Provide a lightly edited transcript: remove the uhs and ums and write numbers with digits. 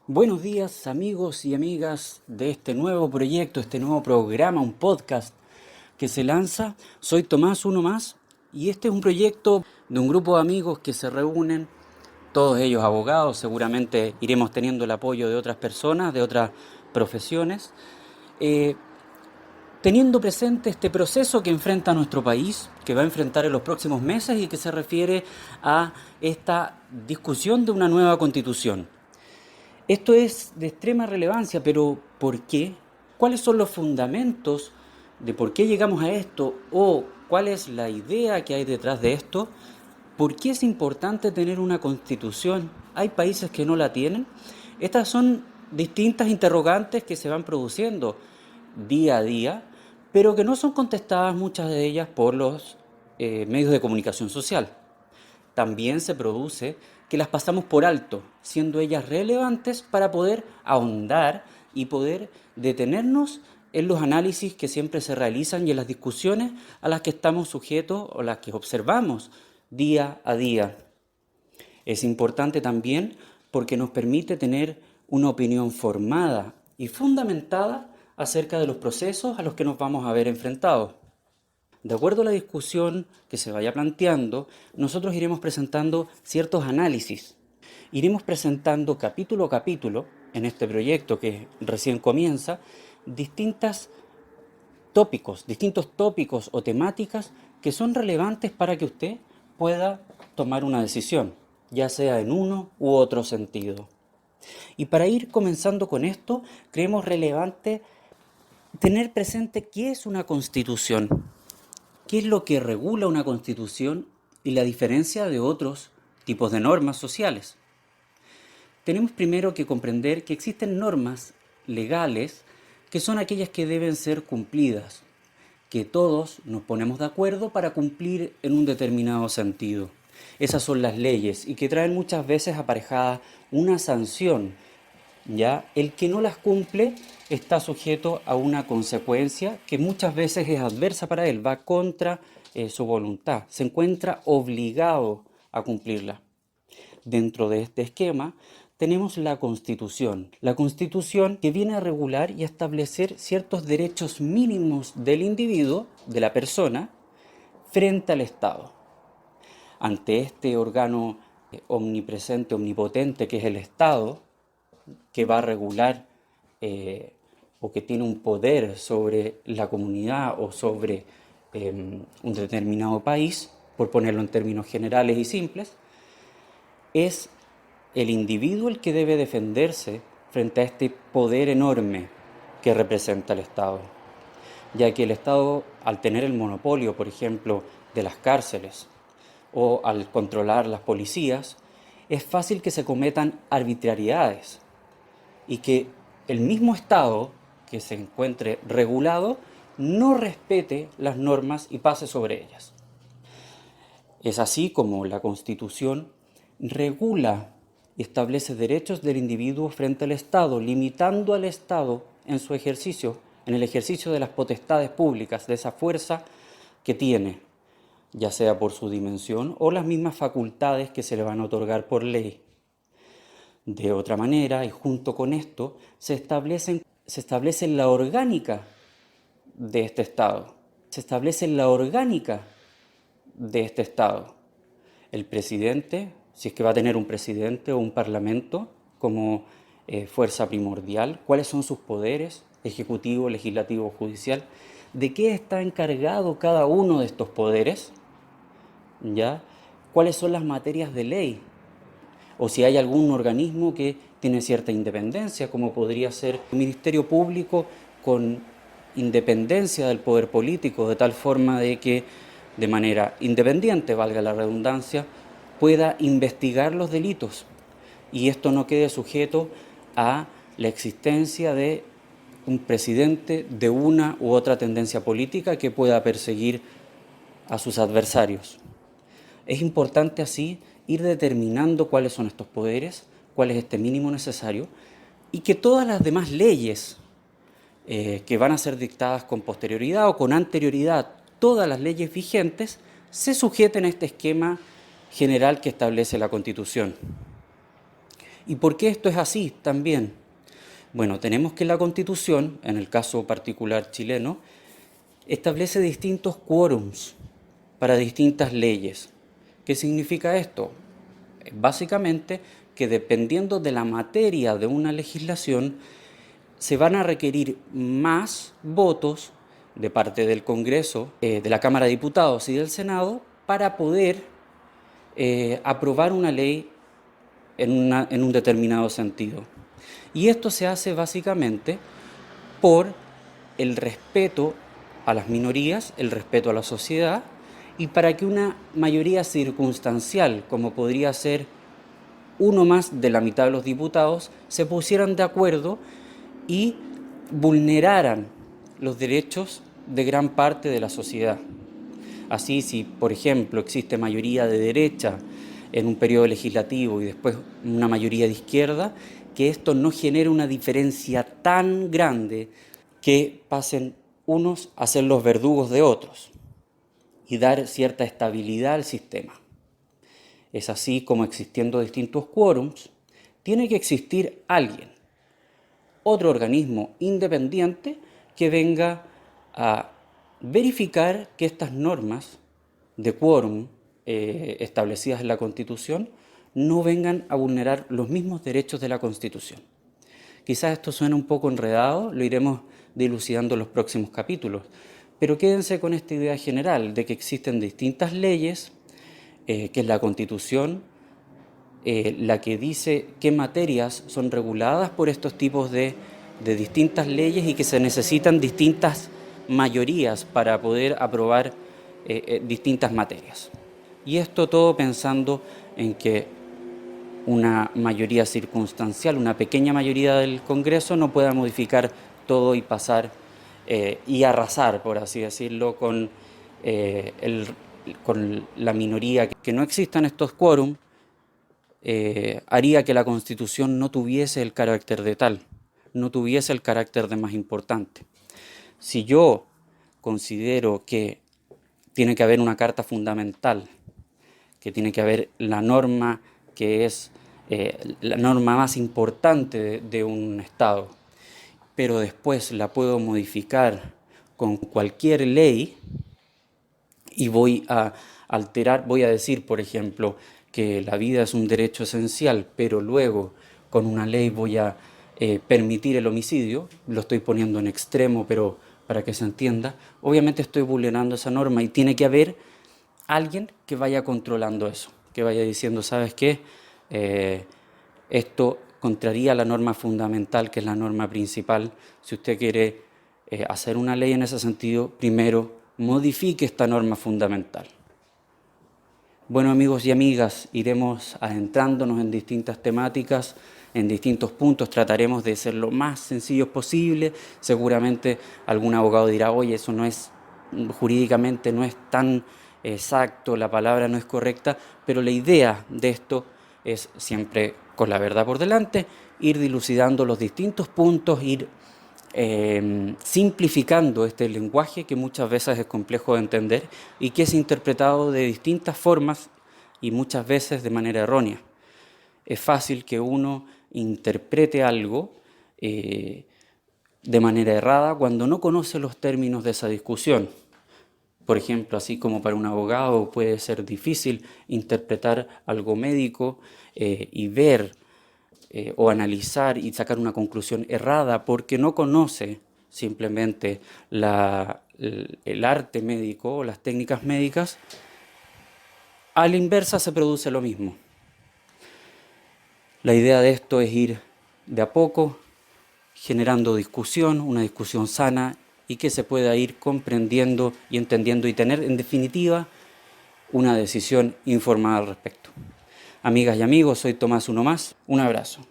Buenos días amigos y amigas de este nuevo proyecto, este nuevo programa, un podcast que se lanza. Soy Tomás, uno más, y este es un proyecto de un grupo de amigos que se reúnen, todos ellos abogados. Seguramente iremos teniendo el apoyo de otras personas, de otras profesiones, eh, teniendo presente este proceso que enfrenta nuestro país, que va a enfrentar en los próximos meses y que se refiere a esta discusión de una nueva constitución. Esto es de extrema relevancia, pero ¿por qué? ¿Cuáles son los fundamentos de por qué llegamos a esto? ¿O cuál es la idea que hay detrás de esto? ¿Por qué es importante tener una constitución? ¿Hay países que no la tienen? Estas son distintas interrogantes que se van produciendo día a día, pero que no son contestadas muchas de ellas por los medios de comunicación social. También se produce que las pasamos por alto, siendo ellas relevantes para poder ahondar y poder detenernos en los análisis que siempre se realizan y en las discusiones a las que estamos sujetos o las que observamos día a día. Es importante también porque nos permite tener una opinión formada y fundamentada acerca de los procesos a los que nos vamos a ver enfrentados. De acuerdo a la discusión que se vaya planteando, nosotros iremos presentando ciertos análisis. Iremos presentando capítulo a capítulo, en este proyecto que recién comienza, distintos tópicos o temáticas que son relevantes para que usted pueda tomar una decisión, ya sea en uno u otro sentido. Y para ir comenzando con esto, creemos relevante tener presente qué es una constitución. ¿Qué es lo que regula una constitución y la diferencia de otros tipos de normas sociales? Tenemos primero que comprender que existen normas legales que son aquellas que deben ser cumplidas, que todos nos ponemos de acuerdo para cumplir en un determinado sentido. Esas son las leyes y que traen muchas veces aparejada una sanción. ¿Ya? El que no las cumple está sujeto a una consecuencia que muchas veces es adversa para él, va contra su voluntad, se encuentra obligado a cumplirla. Dentro de este esquema tenemos la Constitución que viene a regular y a establecer ciertos derechos mínimos del individuo, de la persona, frente al Estado. Ante este órgano omnipresente, omnipotente que es el Estado, que va a regular o que tiene un poder sobre la comunidad o sobre un determinado país, por ponerlo en términos generales y simples, es el individuo el que debe defenderse frente a este poder enorme que representa el Estado, ya que el Estado, al tener el monopolio, por ejemplo, de las cárceles o al controlar las policías, es fácil que se cometan arbitrariedades y que el mismo Estado que se encuentre regulado no respete las normas y pase sobre ellas. Es así como la Constitución regula y establece derechos del individuo frente al Estado, limitando al Estado en su ejercicio, en el ejercicio de las potestades públicas, de esa fuerza que tiene, ya sea por su dimensión o las mismas facultades que se le van a otorgar por ley. De otra manera, y junto con esto, se establece la orgánica de este Estado. Se establece la orgánica de este Estado. El presidente, si es que va a tener un presidente o un parlamento como fuerza primordial, cuáles son sus poderes, ejecutivo, legislativo, judicial, de qué está encargado cada uno de estos poderes, ¿ya? ¿Cuáles son las materias de ley? O si hay algún organismo que tiene cierta independencia, como podría ser el Ministerio Público con independencia del poder político, de tal forma de que de manera independiente, valga la redundancia, pueda investigar los delitos y esto no quede sujeto a la existencia de un presidente de una u otra tendencia política que pueda perseguir a sus adversarios. Es importante así ir determinando cuáles son estos poderes, cuál es este mínimo necesario y que todas las demás leyes que van a ser dictadas con posterioridad o con anterioridad, todas las leyes vigentes, se sujeten a este esquema general que establece la Constitución. ¿Y por qué esto es así también? Bueno, tenemos que la Constitución, en el caso particular chileno, establece distintos quórums para distintas leyes. ¿Qué significa esto? Básicamente que dependiendo de la materia de una legislación, se van a requerir más votos de parte del Congreso, de la Cámara de Diputados y del Senado para poder aprobar una ley en un determinado sentido. Y esto se hace básicamente por el respeto a las minorías, el respeto a la sociedad, y para que una mayoría circunstancial, como podría ser uno más de la mitad de los diputados, se pusieran de acuerdo y vulneraran los derechos de gran parte de la sociedad. Así, si por ejemplo existe mayoría de derecha en un periodo legislativo y después una mayoría de izquierda, que esto no genere una diferencia tan grande que pasen unos a ser los verdugos de otros y dar cierta estabilidad al sistema. Es así como, existiendo distintos quórums, tiene que existir alguien, otro organismo independiente que venga a verificar que estas normas de quórum establecidas en la Constitución no vengan a vulnerar los mismos derechos de la Constitución. Quizás esto suena un poco enredado, lo iremos dilucidando en los próximos capítulos, pero quédense con esta idea general de que existen distintas leyes, que es la Constitución, la que dice qué materias son reguladas por estos tipos de distintas leyes y que se necesitan distintas mayorías para poder aprobar distintas materias. Y esto todo pensando en que una mayoría circunstancial, una pequeña mayoría del Congreso no pueda modificar todo y pasar y arrasar, por así decirlo, con la minoría. Que no existan estos quórum haría que la Constitución no tuviese el carácter de tal, no tuviese el carácter de más importante. Si yo considero que tiene que haber una carta fundamental, que tiene que haber la norma que es la norma más importante de un Estado, pero después la puedo modificar con cualquier ley y voy a alterar, voy a decir, por ejemplo, que la vida es un derecho esencial, pero luego con una ley voy a permitir el homicidio, lo estoy poniendo en extremo, pero para que se entienda, obviamente estoy vulnerando esa norma y tiene que haber alguien que vaya controlando eso, que vaya diciendo, ¿sabes qué? Esto contraría la norma fundamental, que es la norma principal. Si usted quiere hacer una ley en ese sentido, primero modifique esta norma fundamental. Bueno, amigos y amigas, iremos adentrándonos en distintas temáticas, en distintos puntos, trataremos de ser lo más sencillos posible. Seguramente algún abogado dirá, oye, eso no es, jurídicamente no es tan exacto, la palabra no es correcta, pero la idea de esto es siempre, con la verdad por delante, ir dilucidando los distintos puntos, ir simplificando este lenguaje que muchas veces es complejo de entender y que es interpretado de distintas formas y muchas veces de manera errónea. Es fácil que uno interprete algo de manera errada cuando no conoce los términos de esa discusión. Por ejemplo, así como para un abogado puede ser difícil interpretar algo médico y ver o analizar y sacar una conclusión errada porque no conoce simplemente el arte médico o las técnicas médicas, a la inversa se produce lo mismo. La idea de esto es ir de a poco generando discusión, una discusión sana y que se pueda ir comprendiendo y entendiendo y tener, en definitiva, una decisión informada al respecto. Amigas y amigos, soy Tomás Uno Más. Un abrazo.